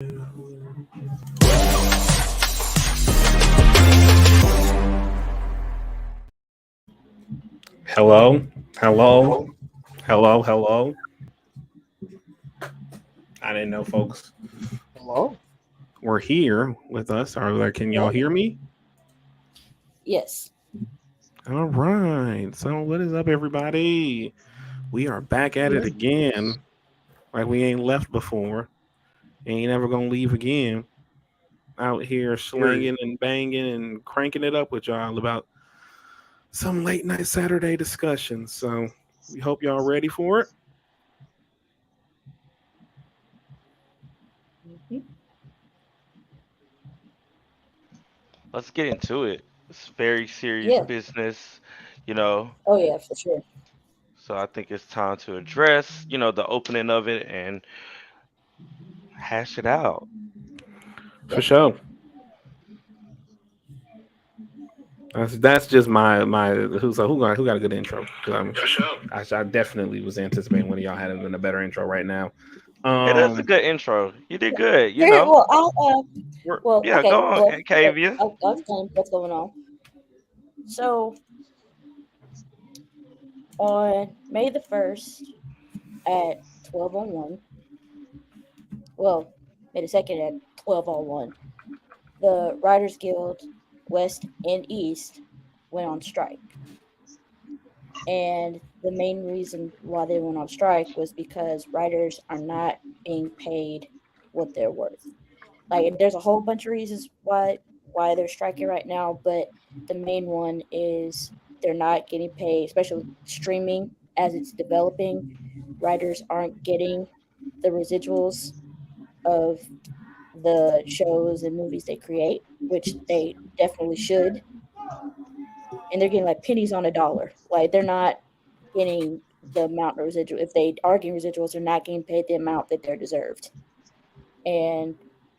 Hello, hello, hello. I didn't know folks Hello? were here with us. Can y'all Yep. hear me? Yes. All right. So what is up, everybody? We are back at it again, like we ain't left before. Ain't ever gonna leave again. Out here slanging and banging and cranking it up with y'all about some late night Saturday discussions. So we hope y'all ready for it. Mhm. Let's get into it. It's very serious Yeah. business, you know. Oh yeah, for sure. So I think it's time to address, the opening of it and hash it out. For Yep. sure. That's just my who got a good intro? I definitely was anticipating one of y'all had been a better intro right now. Hey, that's a Um, good intro. You did good, Here, well, I'll, we're, Yeah, okay, go on, well, okay, Kavia. I'll explain what's going on. So, on May the 1st at 12:01, well, May the 2nd at 12:01, the Writers Guild West and East went on strike. And the main reason why they went on strike was because writers are not being paid what they're worth. Like, there's a whole bunch of reasons why they're striking right now, but the main one is they're not getting paid, especially streaming as it's developing. Writers aren't getting the residuals of the shows and movies they create, which they definitely should. And they're getting like pennies on a dollar. Like, they're not getting the amount of residual. If they are getting residuals, they're not getting paid the amount that they're deserved. And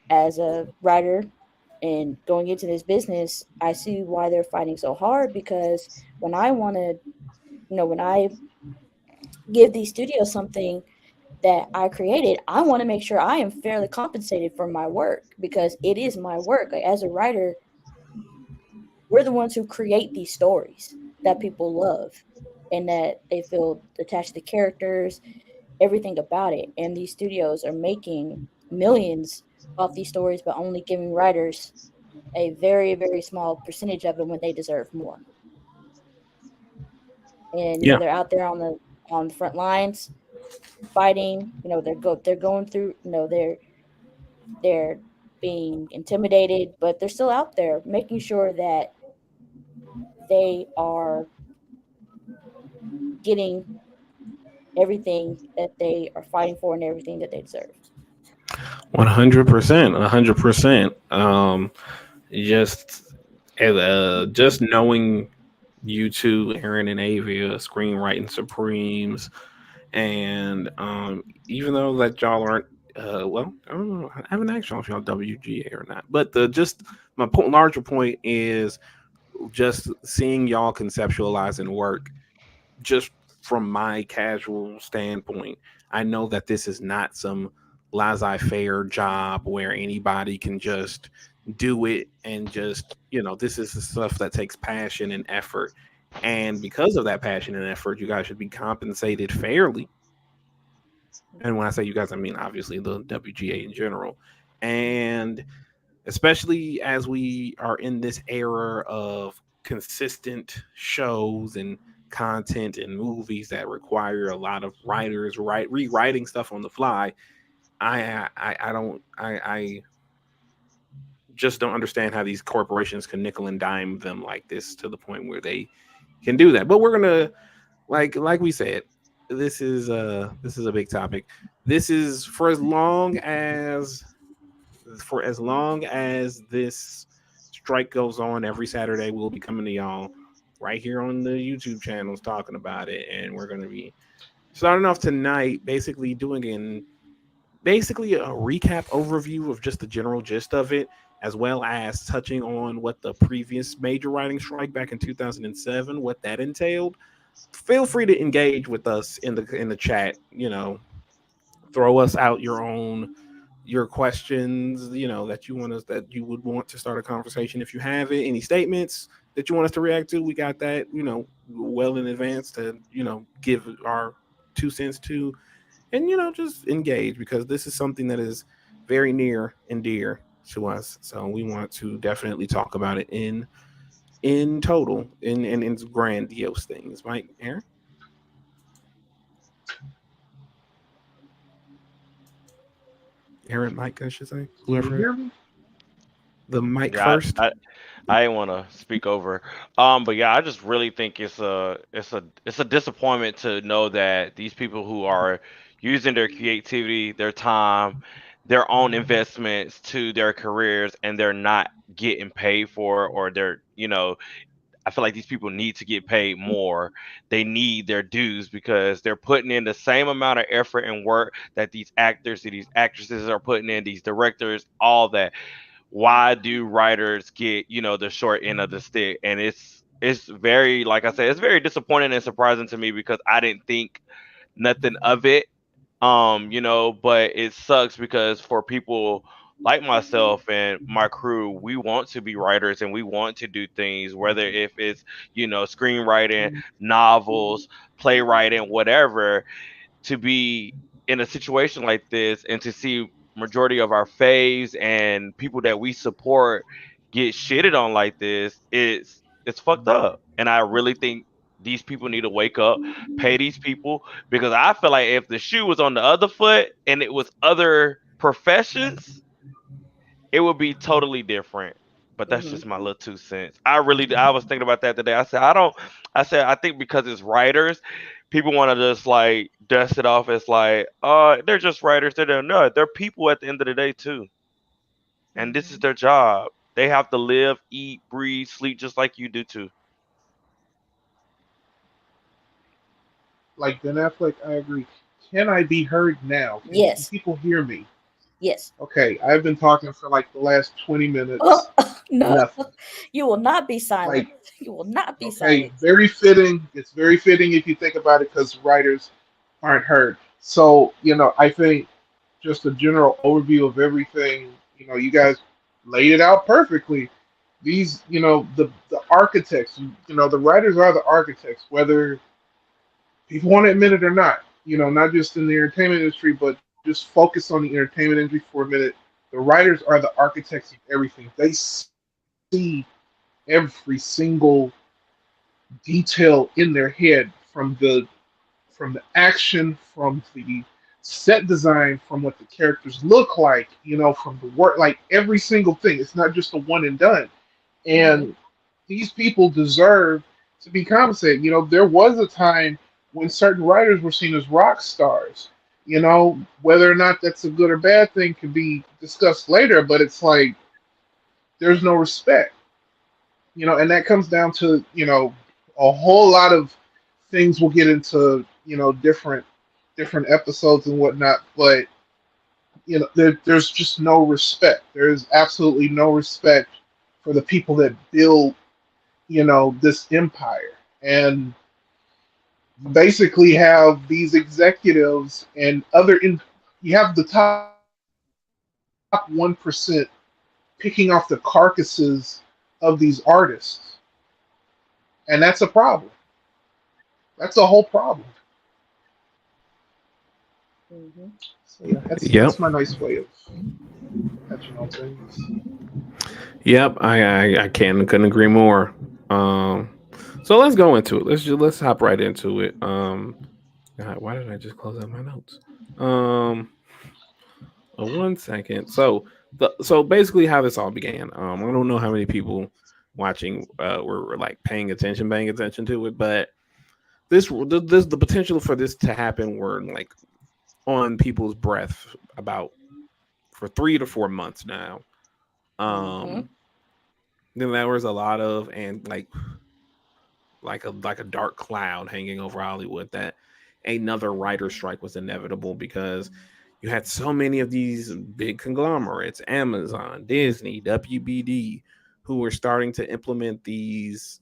as a writer and going into this business, I see why they're fighting so hard, because when I want to, when I give these studios something that I created, I want to make sure I am fairly compensated for my work, because it is my work. Like, as a writer, we're the ones who create these stories that people love and that they feel attached to characters, everything about it. And these studios are making millions off these stories, but only giving writers a very, very small percentage of it when they deserve more. And yeah, they're out there on the front lines fighting. They're going through. They're being intimidated, but they're still out there making sure that they are getting everything that they are fighting for and everything that they deserve. 100%, 100%. Just just knowing you two, Aaron and Avia, screenwriting supremes, and even though that y'all aren't, well, I don't know, I haven't asked y'all if y'all WGA or not, but the just my larger point is just seeing y'all conceptualize and work just from my casual standpoint. I know that this is not some laissez-faire job where anybody can just do it and just, this is the stuff that takes passion and effort. And because of that passion and effort, you guys should be compensated fairly. And when I say you guys, I mean obviously the WGA in general. And especially as we are in this era of consistent shows and content and movies that require a lot of writers rewriting stuff on the fly. I just don't understand how these corporations can nickel and dime them like this to the point where they can do that. But we're gonna, like we said, this is a big topic. This is for as long as this strike goes on every Saturday, we'll be coming to y'all right here on the YouTube channels talking about it. And we're going to be starting off tonight, basically a recap overview of just the general gist of it, as well as touching on what the previous major writing strike back in 2007, what that entailed. Feel free to engage with us in the chat. Throw us out your questions, that you want us that you would want to start a conversation. If you have it, any statements that you want us to react to, we got that, well in advance to, give our 2 cents to, and just engage, because this is something that is very near and dear to us. So we want to definitely talk about it in total, in grandiose things, right, Aaron? Aaron, Mike, I should say, Can you whoever, hear me? the mic Yeah, first. I didn't want to speak over. But yeah, I just really think it's a disappointment to know that these people who are using their creativity, their time, their own investments to their careers, and they're not getting paid for it, or I feel like these people need to get paid more. They need their dues because they're putting in the same amount of effort and work that these actors and these actresses are putting in, these directors, all that. Why do writers get the short end of the stick? And it's very, like I said, it's very disappointing and surprising to me because I didn't think nothing of it. But it sucks because for people like myself and my crew, we want to be writers and we want to do things, whether if it's screenwriting, novels, playwriting, whatever, to be in a situation like this and to see majority of our faves and people that we support get shitted on like this, it's fucked up. And I really think these people need to wake up, pay these people, because I feel like if the shoe was on the other foot and it was other professions, it would be totally different. But that's Mm-hmm. just my little 2 cents. I was thinking about that today. I said I think because it's writers, people want to just like dust it off as like, they're just writers. They're people at the end of the day too, and this is Mm-hmm. their job. They have to live, eat, breathe, sleep just like you do too. Like Ben Affleck, I agree. Can I be heard now? Can Yes. people hear me? Yes. Okay, I've been talking for like the last 20 Oh, minutes. no. Nothing. You will not be silent. Like, You will not be okay, silent. very fitting. It's very fitting if you think about it because writers aren't heard. So, I think just a general overview of everything, you guys laid it out perfectly. These, the architects, the writers are the architects, whether people want to admit it or not. Not just in the entertainment industry, but just focus on the entertainment industry for a minute. The writers are the architects of everything. They see every single detail in their head from the action, from the set design, from what the characters look like, from the work, like every single thing. It's not just a one and done. Mm-hmm. And these people deserve to be compensated. There was a time when certain writers were seen as rock stars. Whether or not that's a good or bad thing can be discussed later, but it's like there's no respect. And that comes down to, a whole lot of things we'll get into, different episodes and whatnot, but there's just no respect. There's absolutely no respect for the people that build this empire, and basically have these executives and you have the top 1% picking off the carcasses of these artists, and that's a problem. That's a whole problem. Mm-hmm. So yeah, that's Yep. my nice way of touching on things. Yep, I couldn't agree more. Um, so let's go into it. Let's hop right into it. God, why did I just close out my notes? Um, 1 second. So basically, how this all began. I don't know how many people watching were like paying attention to it, but this the potential for this to happen were like on people's breath about for 3 to 4 months now. Mm-hmm. Um, then there was a lot of and like a dark cloud hanging over Hollywood that another writer strike was inevitable because you had so many of these big conglomerates, Amazon, Disney, WBD, who were starting to implement these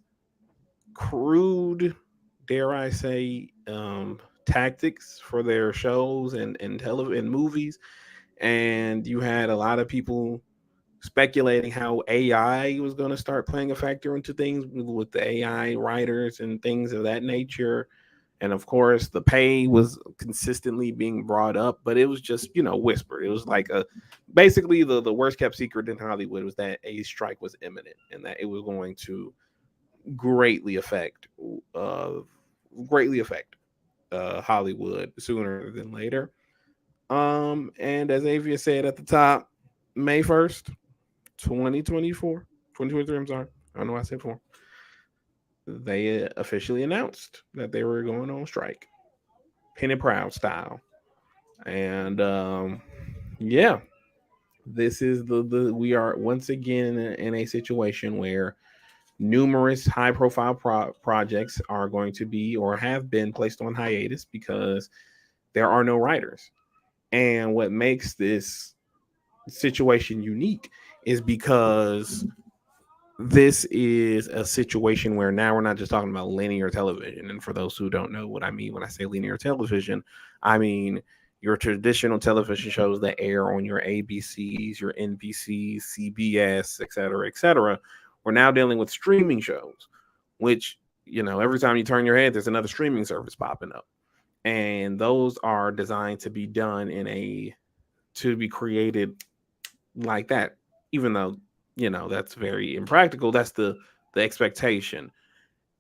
crude, dare I say, tactics for their shows and movies, and you had a lot of people speculating how AI was going to start playing a factor into things with the AI writers and things of that nature. And of course, the pay was consistently being brought up, but it was just, whispered. It was like basically the worst kept secret in Hollywood was that a strike was imminent and that it was going to greatly affect, uh, greatly affect Hollywood sooner than later. And as Avia said at the top, May 1st, 2024, 2023, I'm sorry. I don't know why I said four. They officially announced that they were going on strike, Penny Proud style. And yeah, this is the we are once again in a situation where numerous high profile projects are going to be or have been placed on hiatus because there are no writers. And what makes this situation unique is because this is a situation where now we're not just talking about linear television. And for those who don't know what I mean when I say linear television, I mean your traditional television shows that air on your ABCs, your NBCs, CBS, et cetera, et cetera. We're now dealing with streaming shows, which, every time you turn your head, there's another streaming service popping up. And those are designed to be done to be created like that, even though that's very impractical. That's the expectation.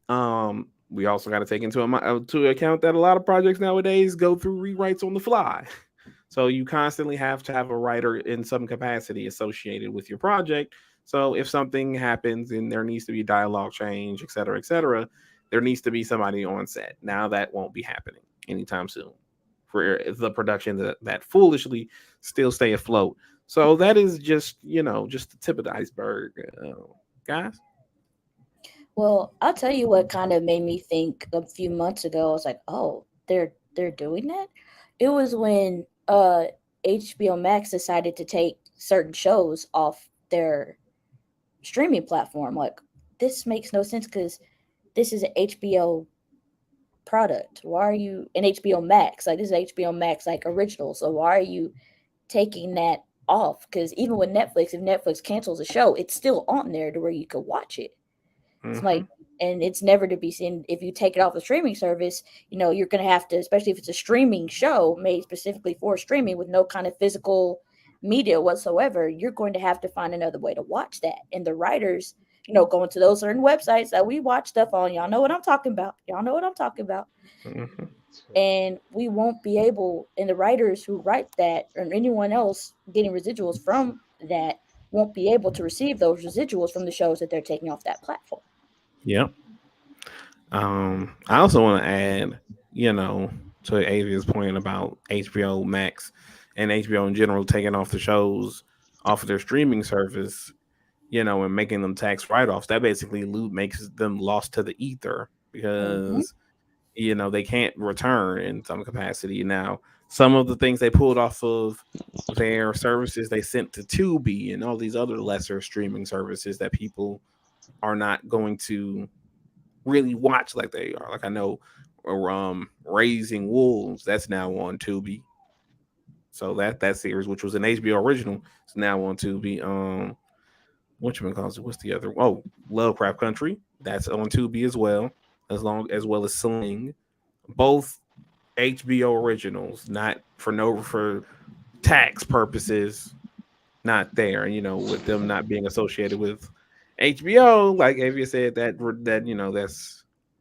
We also got to take to account that a lot of projects nowadays go through rewrites on the fly. So you constantly have to have a writer in some capacity associated with your project. So if something happens and there needs to be dialogue change, et cetera, there needs to be somebody on set. Now that won't be happening anytime soon for the production that foolishly still stay afloat. So that is just the tip of the iceberg, guys. Well, I'll tell you what kind of made me think a few months ago. I was like, oh, they're doing that. It was when HBO Max decided to take certain shows off their streaming platform. Like, this makes no sense because this is an HBO product. Why are you an HBO Max? Like, this is HBO Max like original. So why are you taking that off? Because even with Netflix, if Netflix cancels a show, it's still on there to where you could watch it. It's Mm-hmm. like, and it's never to be seen. If you take it off the streaming service, you're going to have to, especially if it's a streaming show made specifically for streaming with no kind of physical media whatsoever, you're going to have to find another way to watch that. And the writers, going to those certain websites that we watch stuff on, y'all know what I'm talking about. Y'all know what I'm talking about. Mm-hmm. And we won't be able, and the writers who write that or anyone else getting residuals from that won't be able to receive those residuals from the shows that they're taking off that platform. Yep. I also want to add, you know, to Avia's point about HBO Max and HBO in general taking off the shows off of their streaming service, and making them tax write-offs. That basically makes them lost to the ether Mm-hmm. because they can't return in some capacity. Now, some of the things they pulled off of their services they sent to Tubi and all these other lesser streaming services that people are not going to really watch like they are. Like I know, Raising Wolves, that's now on Tubi. So that series, which was an HBO original, is now on Tubi. What's the other? Oh, Lovecraft Country, that's on Tubi as well, as well as Sling, both HBO originals, not for no for tax purposes, not there. With them not being associated with HBO, like Avia said, that's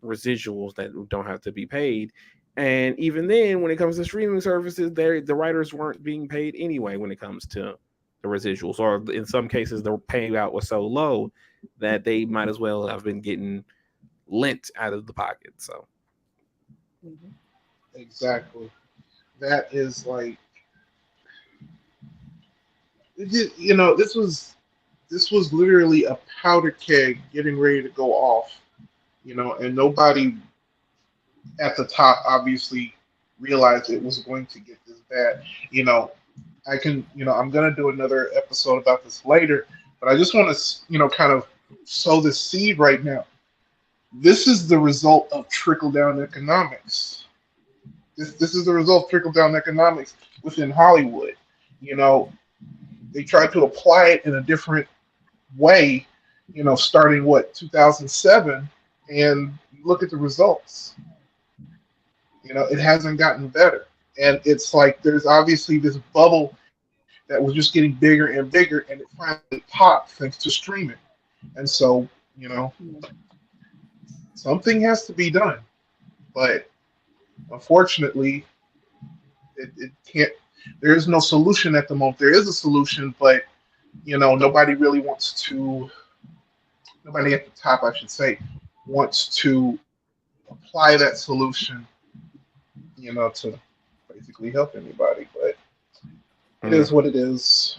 residuals that don't have to be paid. And even then, when it comes to streaming services, the writers weren't being paid anyway when it comes to the residuals, or in some cases, the payout was so low that they might as well have been getting lent out of the pocket. So, Mm-hmm. Exactly. That is like, this was literally a powder keg getting ready to go off. And nobody at the top obviously realized it was going to get this bad. You know, I'm gonna do another episode about this later, but I just want to, kind of sow this seed right now. This is the result of trickle down economics. This is the result of trickle down economics within Hollywood. You know, they tried to apply it in a different way. Starting what 2007, and look at the results. It hasn't gotten better, and it's like there's obviously this bubble that was just getting bigger and bigger, and it finally popped thanks to streaming. And so, you know, something has to be done, but unfortunately, it can't. There is no solution at the moment. There is a solution, but nobody really wants to. Nobody at the top, I should say, wants to apply that solution. To basically help anybody, but it is Mm. what it is.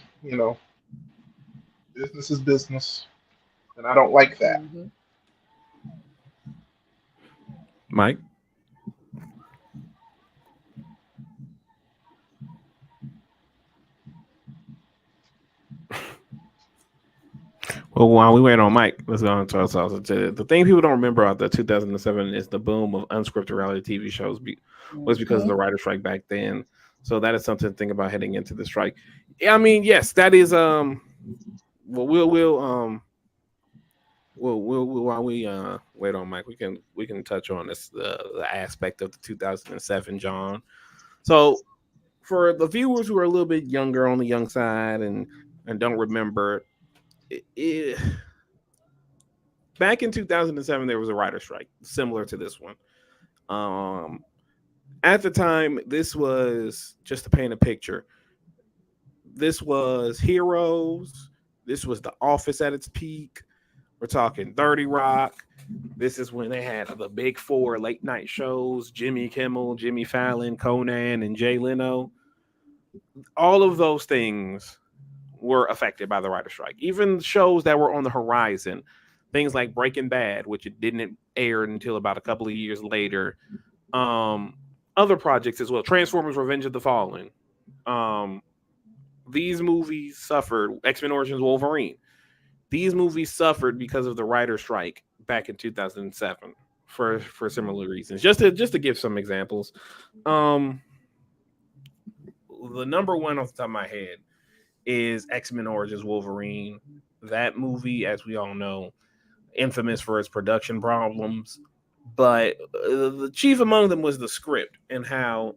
Business is business, and I don't like that. Mm-hmm. Mike. Well, while we wait on Mike, let's go on to our sauce. The thing people don't remember about the 2007 is the boom of unscripted reality TV shows was because of Mm-hmm. the writer strike back then. So that is something to think about heading into the strike. Yeah, I mean, yes, that is well, we'll while we wait on Mike, we can touch on this the aspect of the 2007 John. So for the viewers who are a little bit younger on the young side and don't remember, it, back in 2007 there was a writer strike similar to this one. Um, at the time, this was just to paint a picture. This was Heroes. This was The Office at its peak. We're talking 30 Rock. This is when they had the big four late night shows: Jimmy Kimmel, Jimmy Fallon, Conan, and Jay Leno. All of those things were affected by the writer strike. Even shows that were on the horizon, things like Breaking Bad, which it didn't air until about a couple of years later. Um, Other projects as well, Transformers: Revenge of the Fallen. Um, these movies suffered. X-Men Origins Wolverine. These movies suffered because of the writer strike back in 2007 for similar reasons. Just to give some examples. Um, the number one off the top of my head is X-Men Origins Wolverine. That movie, as we all know, infamous for its production problems, but the chief among them was the script and how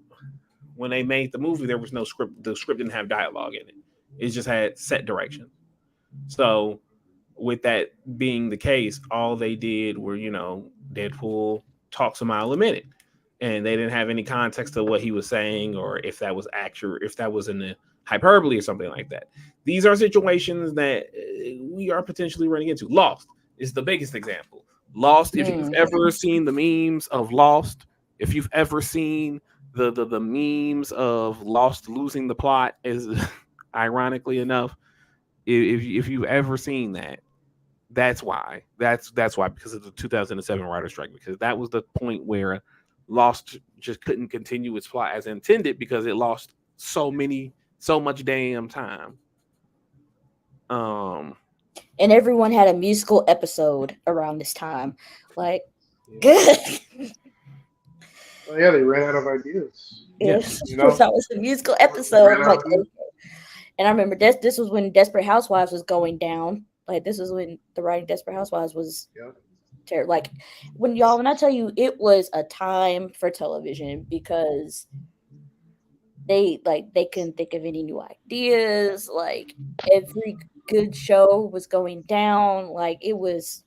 when they made the movie there was no script. The script didn't have dialogue in it. It just had set direction. So with that being the case, all they did were, Deadpool talks a mile a minute. And they didn't have any context of what he was saying or if that was accurate, if that was in the hyperbole or something like that. These are situations that we are potentially running into. Lost is the biggest example. Lost, if you've Mm-hmm. ever seen the memes of Lost, if you've ever seen the memes of Lost losing the plot, is ironically enough, if you've ever seen that, that's why. That's why, because of the 2007 writer strike, because that was the point where Lost just couldn't continue its plot as intended because it lost so much damn time. Um, And everyone had a musical episode around this time. Like, yeah, yes, Well, yeah, they ran out of ideas. yeah. that was a musical They episode. ran out Like, of ideas. and I remember this was when Desperate Housewives was going down. Like, this was when the writing Desperate Housewives was Yeah. terrible. Like, when I tell you, it was a time for television because they couldn't think of any new ideas. Like, every good show was going down. Like, it was.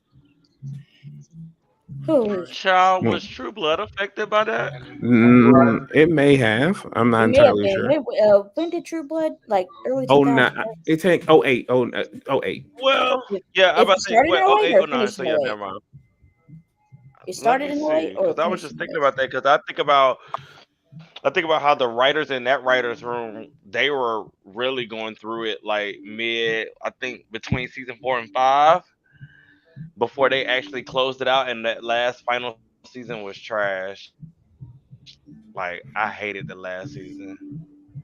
Holy. Child, Well, was True Blood affected by that? On the rise. it may have. I'm not It may have entirely been sure. when did True Blood, like early Oh, 2000s? no, it take oh eight oh eight. Well, yeah, I If about it to say, started in wait, oh 08 eight, or oh nine. finished So in yeah, 08? never mind. It Let started me in 08 see, or because it I was finished just in thinking 08? about that. Because I think about how the writers in that writers room, they were really going through it like mid, I think between season 4 and 5, before they actually closed it out, and that last final season was trash. Like I hated the last season.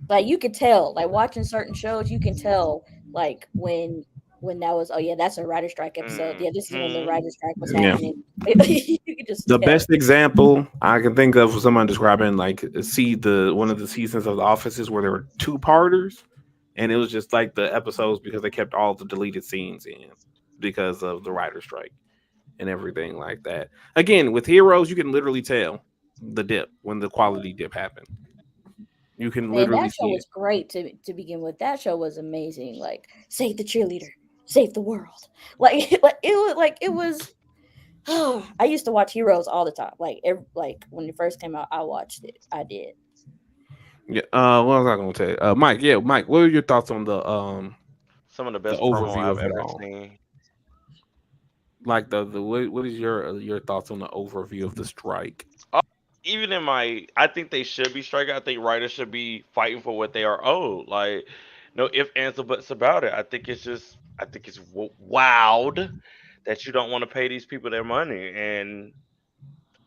Like, you could tell, like watching certain shows, you can tell like when that was, oh yeah, that's a writer strike episode. Yeah, this is when the Hmm. writer strike was Yeah. happening. You could just The tell. best example I can think of was someone describing like see the one of the seasons of The Offices where there were two parters. and it was just like the episodes because they kept all the deleted scenes in because of the writer strike and everything like that. Again, with Heroes, you can literally tell the dip when the quality dip happened. You can Man, literally that show see it. was great to begin with. That show was amazing. Like save the cheerleader, save the world. Like it was. I used to watch Heroes all the time. Like when it first came out, I watched it. I did. Yeah. What was I going to tell you? Mike. Yeah, Mike. What are your thoughts on Some of the the best promo overview I've of it ever all? seen. Like the what is your thoughts on the overview of the strike? Uh, Even in my, I think they should be striking. I think writers should be fighting for what they are owed. Like, no if, ands, or buts about it. I think it's wild that you don't want to pay these people their money. And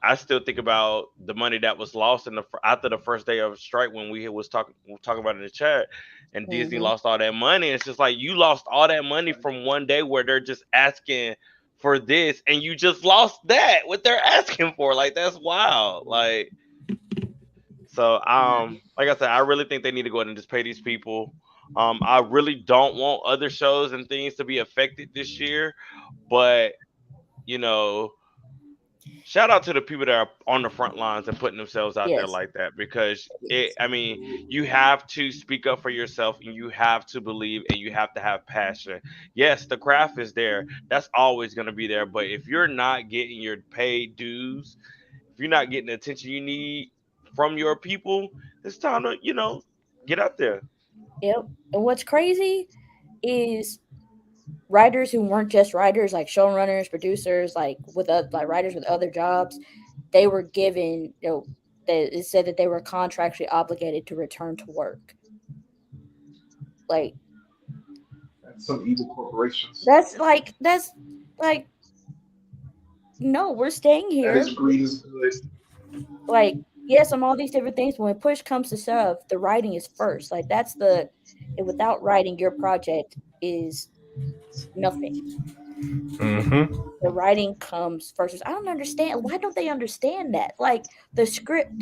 I still think about the money that was lost in after the first day of strike when was talking about it in the chat, and Disney Hmm. lost all that money. It's just like you lost all that money from one day where they're just asking for this, and you just lost that what they're asking for. Like that's wild. Like I said, I really think they need to go ahead and just pay these people. I really don't want other shows and things to be affected this year, but you know, shout out to the people that are on the front lines and putting themselves out there Yes. like that because Yes. I mean, you have to speak up for yourself and you have to believe and you have to have passion. Yes, the craft is there. That's always going to be there. But if you're not getting your paid dues, if you're not getting the attention you need from your people, it's time to, get out there. Yep. And what's crazy is writers who weren't just writers, like showrunners, producers, like writers with other jobs, they were given, it said that they were contractually obligated to return to work. Like And some evil corporations. that's like no, we're staying That is here. greed is good. Like yes, I'm all these different things, but when push comes to shove, the writing is first. Like that's the and without writing, your project is nothing. Mm-hmm. The writing comes first. I don't understand. Why don't they understand that? Like the script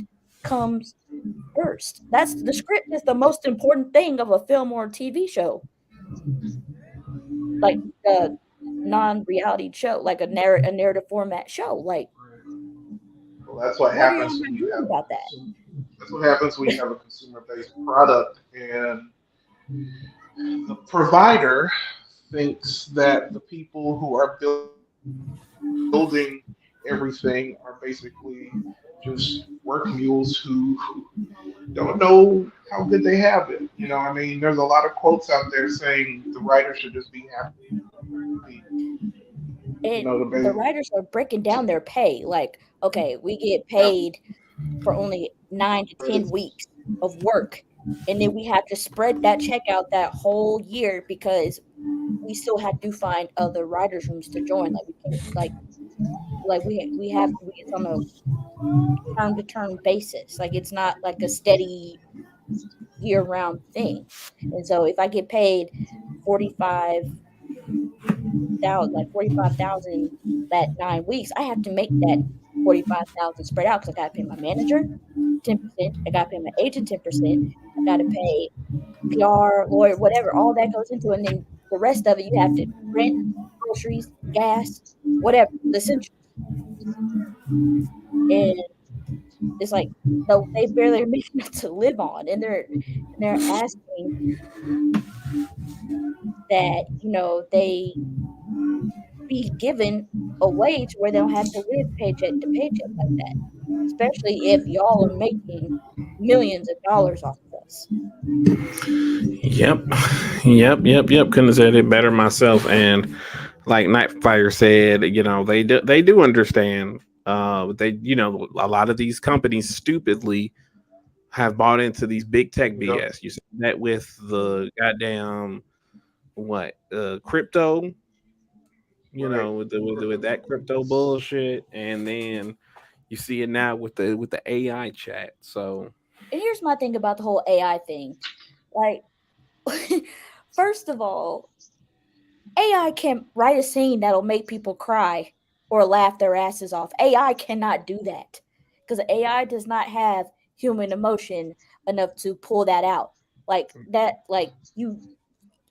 comes first. That's the script is the most important thing of a film or a TV show. Like a non-reality show, like a narrative format show. Like Well, that's what what are y'all happens when not you doing have about a that? consumer. That's what happens when you have a consumer-based product, and the provider thinks that the people who are building everything are basically just work mules who don't know how good they have it. I mean, there's a lot of quotes out there saying the writer should just be happy. And The the base. writers are breaking down their pay. Like, okay, we get paid for only 9 to 10 weeks of work, and then we have to spread that check out that whole year because we still have to find other writers' rooms to join. Like we can't like we have it's on a term to term basis. Like it's not like a steady year round thing. And so if I get paid 45,000 that 9 weeks, I have to make that 45,000 spread out because I got to pay my manager 10%. I got to pay my agent 10%. I got to pay PR, lawyer, whatever. All that goes into it. And then the rest of it, you have to rent, groceries, gas, whatever, the essentials. And it's like, no, they barely make enough to live on. And they're asking that, they be given a way to where they don't have to live paycheck to paycheck like that, especially if y'all are making millions of dollars off of us. Yep. Yep. Couldn't have said it better myself. And like Nightfire said, they do understand. They a lot of these companies stupidly have bought into these big tech Yep. BS. You see that with the goddamn what crypto, Right. with that crypto bullshit, and then you see it now with the AI chat. So And here's my thing about the whole AI thing. Like, first of all, AI can write a scene that'll make people cry or laugh their asses off. AI cannot do that because AI does not have human emotion enough to pull that out. like that. Like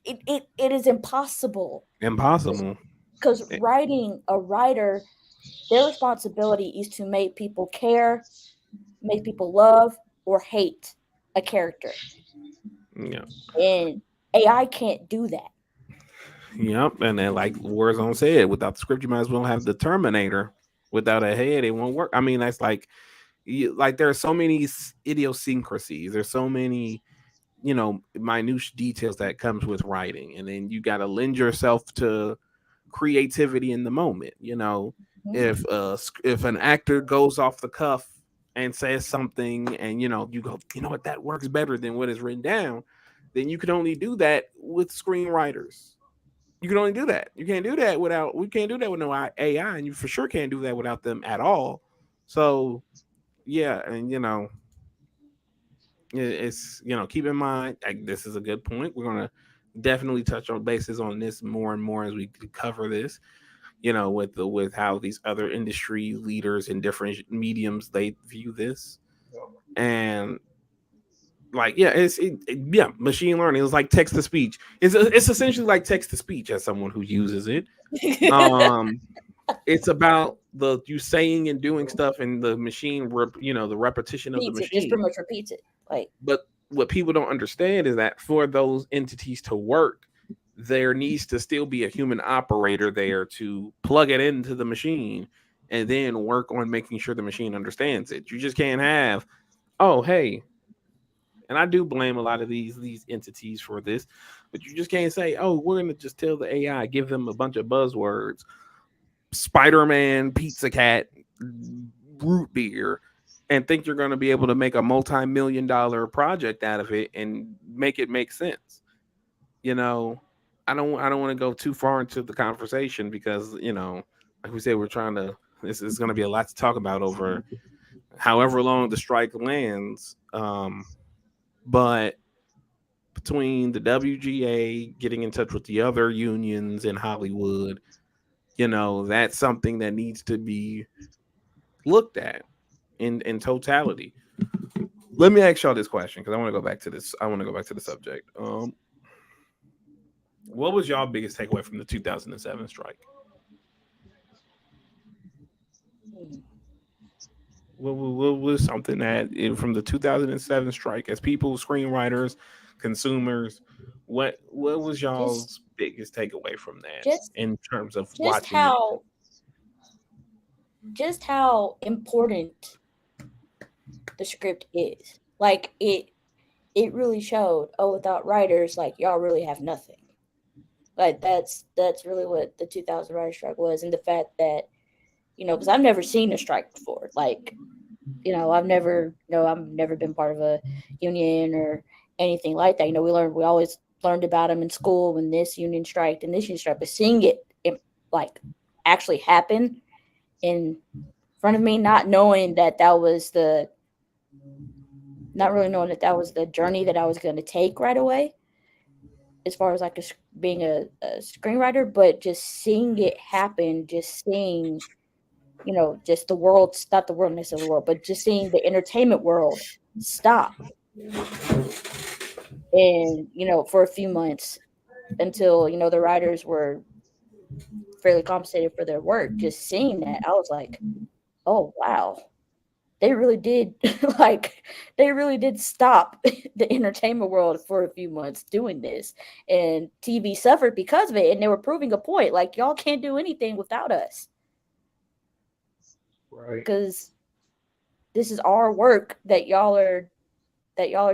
it is impossible Impossible. because writing a writer, their responsibility is to make people care, make people love or hate a character, Yeah. and AI can't do that. Yep. And then, like Warzone said, without the script, you might as well have the Terminator. Without a head, it won't work. I mean, that's like, like there are so many idiosyncrasies. There's so many, minute details that comes with writing, and then you got to lend yourself to creativity in the moment. Mhm. If an actor goes off the cuff and says something, and you go, what, that works better than what is written down, then you can only do that with screenwriters. You can only do that. You can't do that without. We can't do that with no AI, and you for sure can't do that without them at all. So yeah, and it's keep in mind, like, this is a good point. We're gonna definitely touch on bases on this more and more as we cover this. With how these other industry leaders in different mediums they view this, and like, yeah, yeah, machine learning is like text to speech. It's essentially like text to speech as someone who uses it. Um, it's about the you saying and doing stuff, and the machine, the repetition of the Repeats it, just machine. pretty much repeats it. Like, But what people don't understand is that for those entities to work, there needs to still be a human operator there to plug it into the machine and then work on making sure the machine understands it. You just can't have, oh, hey, and I do blame a lot of these entities for this, but you just can't say, oh, we're gonna just tell the AI, give them a bunch of buzzwords, Spider-Man, Pizza Cat, root beer, and think you're going to be able to make a multi-million-dollar project out of it and make it make sense. You know, I don't want to go too far into the conversation because, like we said, we're trying to. This is going to be a lot to talk about over however long the strike lands. But between the WGA getting in touch with the other unions in Hollywood, that's something that needs to be looked at in totality. Let me ask y'all this question because I want to go back to this. I want to go back to the subject. What was y'all biggest takeaway from the 2007 strike? What was something that from the 2007 strike, as people, screenwriters, consumers, what was just y'all's biggest takeaway from that just in terms of just watching it? how important the script is. Like, it really showed, oh, without writers, like, y'all really have nothing. Like, that's really what the 2000 writer strike was, and the fact that, because I've never seen a strike before. Like, I've never been part of a union or anything like that. We always learned about them in school when this union striked and this union strike, but seeing it, like, actually happen in front of me, not really knowing that that was the journey that I was going to take right away, as far as like being a screenwriter, but just seeing it happen, just seeing, just the world, not the world necessarily the world, but just seeing the entertainment world stop. And, for a few months until, the writers were fairly compensated for their work, just seeing that, I was like, oh, wow. They really did like they really did stop the entertainment world for a few months doing this, and TV suffered because of it, and they were proving a point, like, y'all can't do anything without us Right. because this is our work that y'all are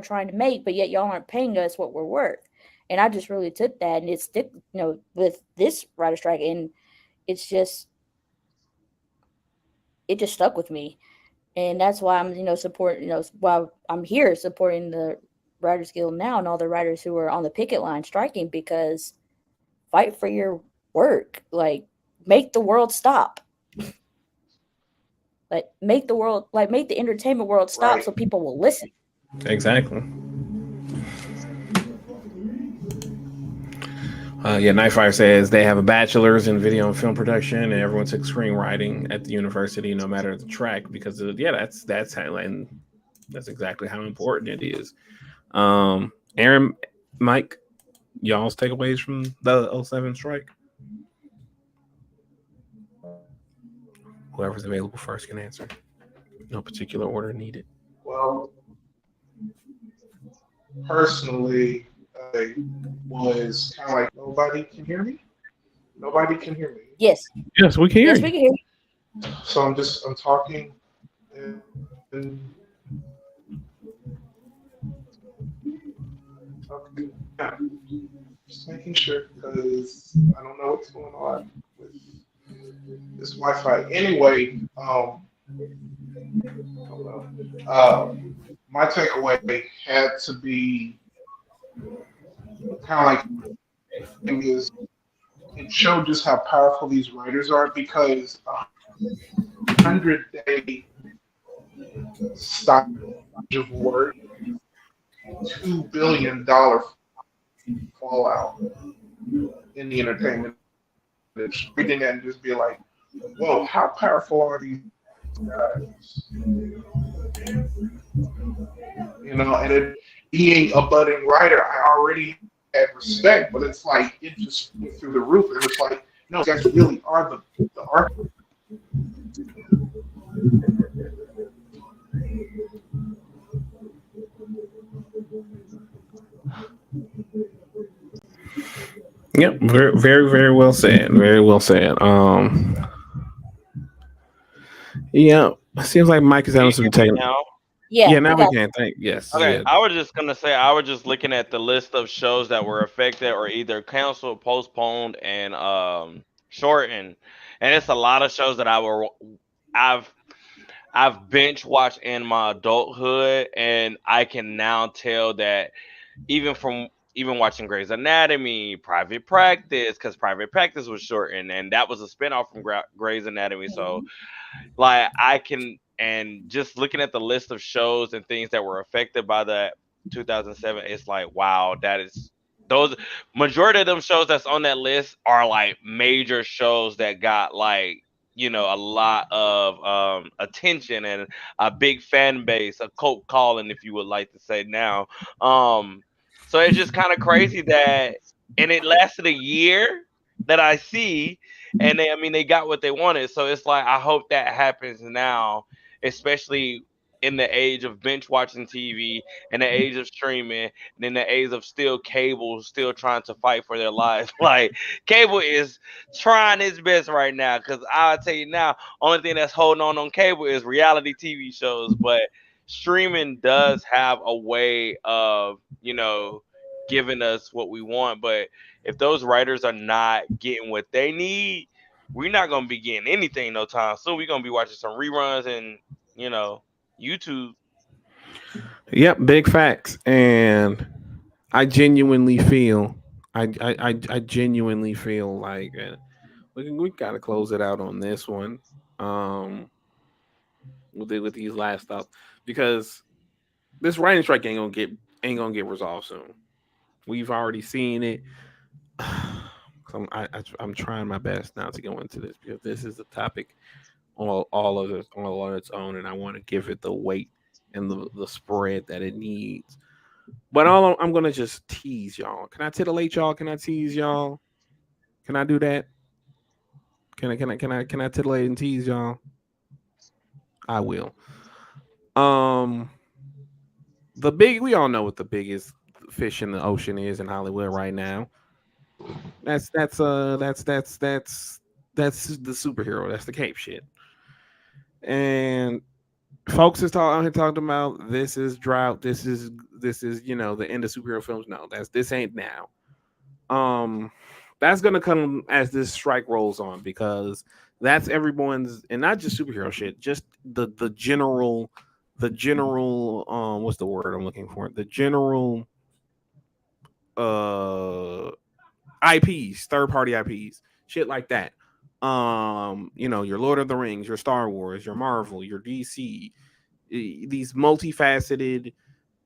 trying to make, but yet y'all aren't paying us what we're worth. And I just really took that, and with this writer strike, and it's just it just stuck with me. And that's why I'm, supporting, why I'm here supporting the Writers Guild now and all the writers who are on the picket line striking, because fight for your work. Like, make the world stop. Make the entertainment world stop Right. so people will listen. Exactly. Yeah, Nightfire says they have a bachelor's in video and film production, and everyone took screenwriting at the university, no matter the track, because that's how, and that's exactly how important it is. Aaron, Mike, y'all's takeaways from the '07 strike. Whoever's available first can answer. No particular order needed. Well, personally, I was kind of like, nobody can hear me. Nobody can hear me. Yes, Yes, we can hear yes, we you. can hear you. So I'm talking and okay, yeah, just making sure because I don't know what's going on with this Wi-Fi. Anyway, oh well. My takeaway had to be kind of like is it showed just how powerful these writers are because 100-day stock of work, $2 billion fallout in the entertainment industry. Reading that and just be like, whoa, how powerful are these guys? And being a budding writer, I already had respect, but it's like it just went through the roof. It was like, no, these guys really are the art. Yep, very, very, very well said. Very well said. Yeah, it seems like Mike is Can having you some hear me technical. now? Yeah, Yeah, now we we got can. Thank. Yes. Okay, Yeah. I was just gonna say I was just looking at the list of shows that were affected or either canceled, postponed, and shortened, and it's a lot of shows that I've I've binge watched in my adulthood, and I can now tell that even from even watching Grey's Anatomy, Private Practice, because Private Practice was shortened, and that was a spinoff from Grey's Anatomy. So Mhm. like I can and just looking at the list of shows and things that were affected by that 2007, it's like wow, that is those majority of them shows that's on that list are like major shows that got like a lot of attention and a big fan base, a cult calling, if you would like to say now. Um, so it's just kind of crazy that, and it lasted a year that I see, and I mean, they got what they wanted. So it's like I hope that happens now, especially in the age of binge watching TV, in the age of streaming, and in the age of still cable, still trying to fight for their lives. Like cable is trying its best right now. Because I'll tell you now, only thing that's holding on cable is reality TV shows, but streaming does have a way of giving us what we want. But if those writers are not getting what they need, we're not gonna be getting anything no time soon. We're gonna be watching some reruns and you know YouTube. Yep. Big facts. And I genuinely feel. I genuinely feel like we gotta close it out on this one. Um, with these last thoughts because this writing strike ain't gonna get resolved soon. We've already seen it. I'm trying my best now to go into this because this is a topic all on its own, and I want to give it the weight and the spread that it needs. But I'm gonna just tease y'all. Can I titillate y'all? Can I tease y'all? Can I do that? Can I titillate and tease y'all? I will. Um, we all know what the biggest fish in the ocean is in Hollywood right now. That's the superhero. That's the cape shit. And folks is talking about this is drought. This is the end of superhero films. No, this ain't now. That's gonna come as this strike rolls on because that's everyone's and not just superhero shit. Just the general what's the word I'm looking for? The general uh IPs, third party IPs, shit like that. Your Lord of the Rings, your Star Wars, your Marvel, your DC, these multifaceted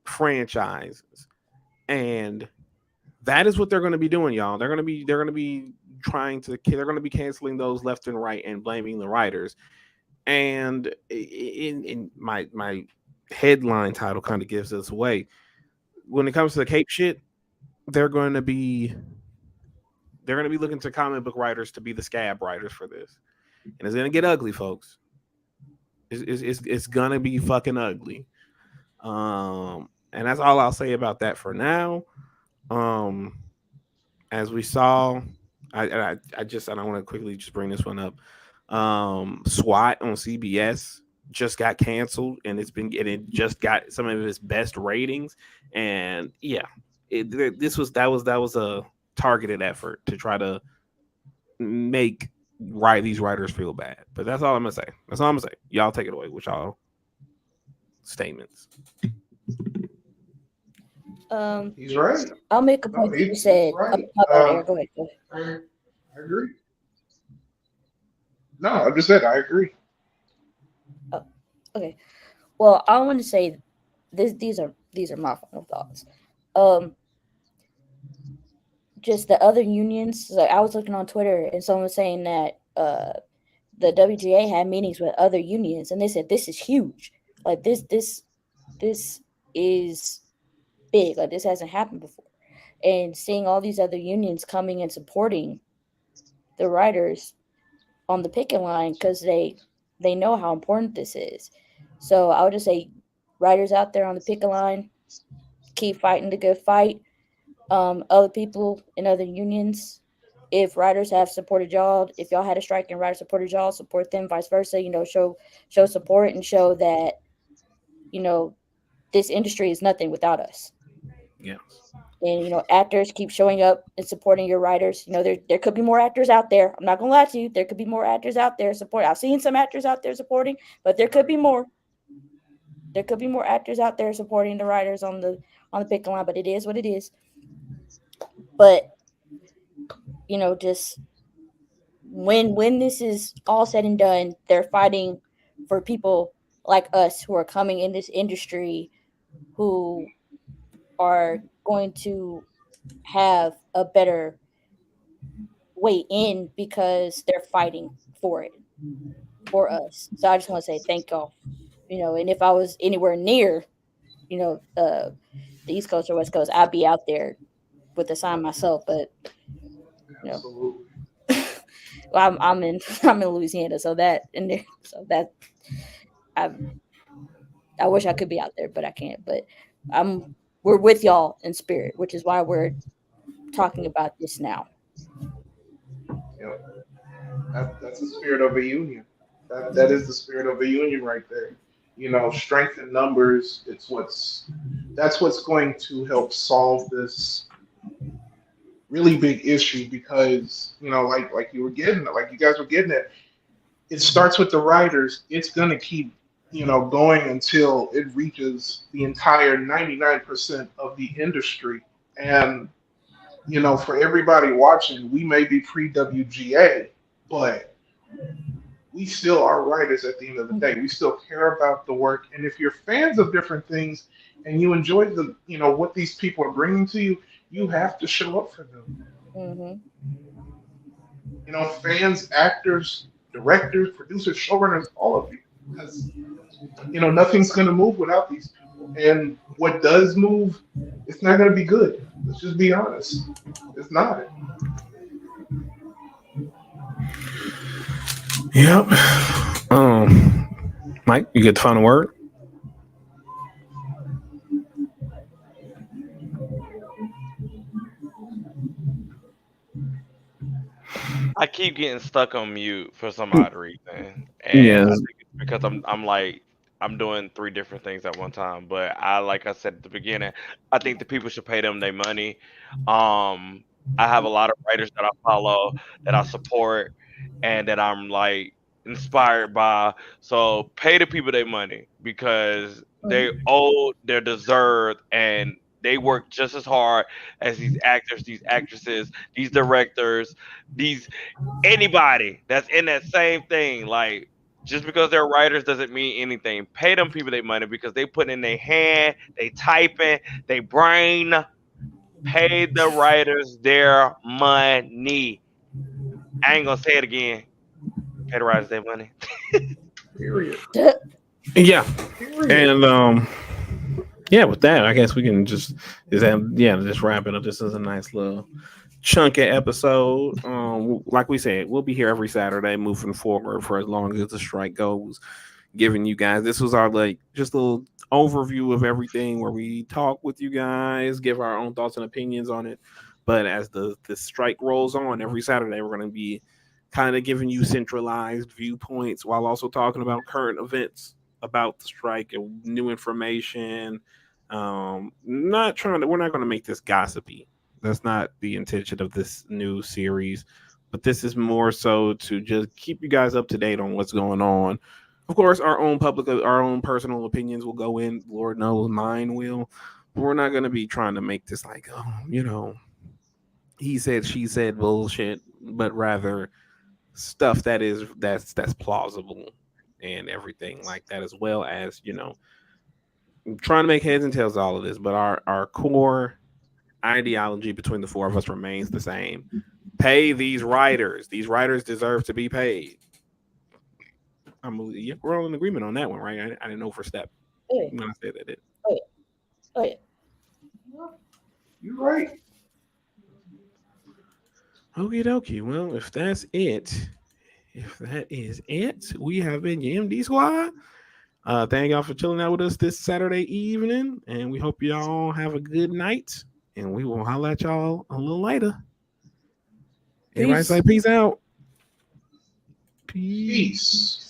franchises, and that is what they're going to be doing, y'all. They're going to be they're going to be canceling those left and right and blaming the writers. And in my headline title kind of gives us away. when it comes to the Cape shit, they're going to be looking to comic book writers to be the scab writers for this, and it's going to get ugly, folks. It's gonna be fucking ugly. And that's all I'll say about that for now. Um, as we saw, I don't want to quickly just bring this one up. SWAT on CBS just got canceled, and it just got some of its best ratings. And yeah, that was a targeted effort to try to make these writers feel bad. But that's all I'm gonna say. That's all I'm gonna say. Y'all take it away with y'all statements. He's right. I'll make a No, point that you he's said. right. My bad, Eric. Go ahead. I agree. No, I just said I agree. Oh, okay. Well, I want to say this. These are my final thoughts. Just the other unions. Like I was looking on Twitter, and someone was saying that the WGA had meetings with other unions, and they said this is huge. Like this is big. Like this hasn't happened before. And seeing all these other unions coming and supporting the writers on the picket line because they know how important this is. So I would just say, writers out there on the picket line, keep fighting the good fight. Other people in other unions, if writers have supported y'all, if y'all had a strike and writers supported y'all, support them. Vice versa, show support and show that this industry is nothing without us. Yeah. And actors keep showing up and supporting your writers. There could be more actors out there. I'm not gonna lie to you. There could be more actors out there supporting. I've seen some actors out there supporting, but there could be more. There could be more actors out there supporting the writers on the picket line. But it is what it is. But just when this is all said and done, they're fighting for people like us who are coming in this industry, who are going to have a better way in because they're fighting for it for us. So I just want to say thank y'all. And if I was anywhere near, the East Coast or West Coast, I'd be out there with the sign myself. But Absolutely. well, I'm in Louisiana, so that I wish I could be out there, but I can't. But we're with y'all in spirit, which is why we're talking about this now. Yep. That's the spirit of a union. That is the spirit of a union right there. Strength in numbers. That's what's going to help solve this really big issue because like you guys were getting it. It starts with the writers. It's gonna keep going until it reaches the entire 99% of the industry. And for everybody watching, we may be pre WGA, but we still are writers at the end of the day. We still care about the work. And if you're fans of different things and you enjoy what these people are bringing to you, you have to show up for them. Mm-hmm. Fans, actors, directors, producers, showrunners, all of you. Because, nothing's going to move without these people. And what does move, it's not going to be good. Let's just be honest. It's not. Yep. Mike, you get the final word? I keep getting stuck on mute for some odd reason, and Yes. I think it's because I'm doing three different things at one time. But like I said at the beginning, I think the people should pay them their money. Um, I have a lot of writers that I follow, that I support, and that I'm like inspired by. So pay the people their money because they owe, they're deserved, and they work just as hard as these actors, these actresses, these directors, these anybody that's in that same thing. Like, just because they're writers doesn't mean anything. Pay them people their money because they put in their hand, they typing, they brain. Pay the writers their money. I ain't gonna say it again. Pay the writers their money. Period. Yeah. Period. And Yeah, with that, I guess we can just wrap it up. This is a nice little chunky episode. Like we said, we'll be here every Saturday moving forward for as long as the strike goes. Giving you guys, this was our like just a little overview of everything where we talk with you guys, give our own thoughts and opinions on it. But as the strike rolls on every Saturday, we're going to be kind of giving you centralized viewpoints while also talking about current events about the strike and new information. Not trying to, we're not going to make this gossipy. That's not the intention of this new series, but this is more so to just keep you guys up to date on what's going on. Of course, our own personal opinions will go in. Lord knows mine will. But we're not going to be trying to make this like, oh, he said, she said bullshit, but rather stuff that's plausible and everything like that, as well as trying to make heads and tails of all of this. But our core ideology between the four of us remains the same. Pay these writers. These writers deserve to be paid. We're all in agreement on that one, right? I didn't know for step Oh yeah. when I said that. Oh yeah. Oh yeah. You're right. Okie dokie. Well, if that is it, we have been your MD Squad. Thank y'all for chilling out with us this Saturday evening, and we hope y'all have a good night. And we will holler at y'all a little later. Everybody say peace out. Peace. Peace.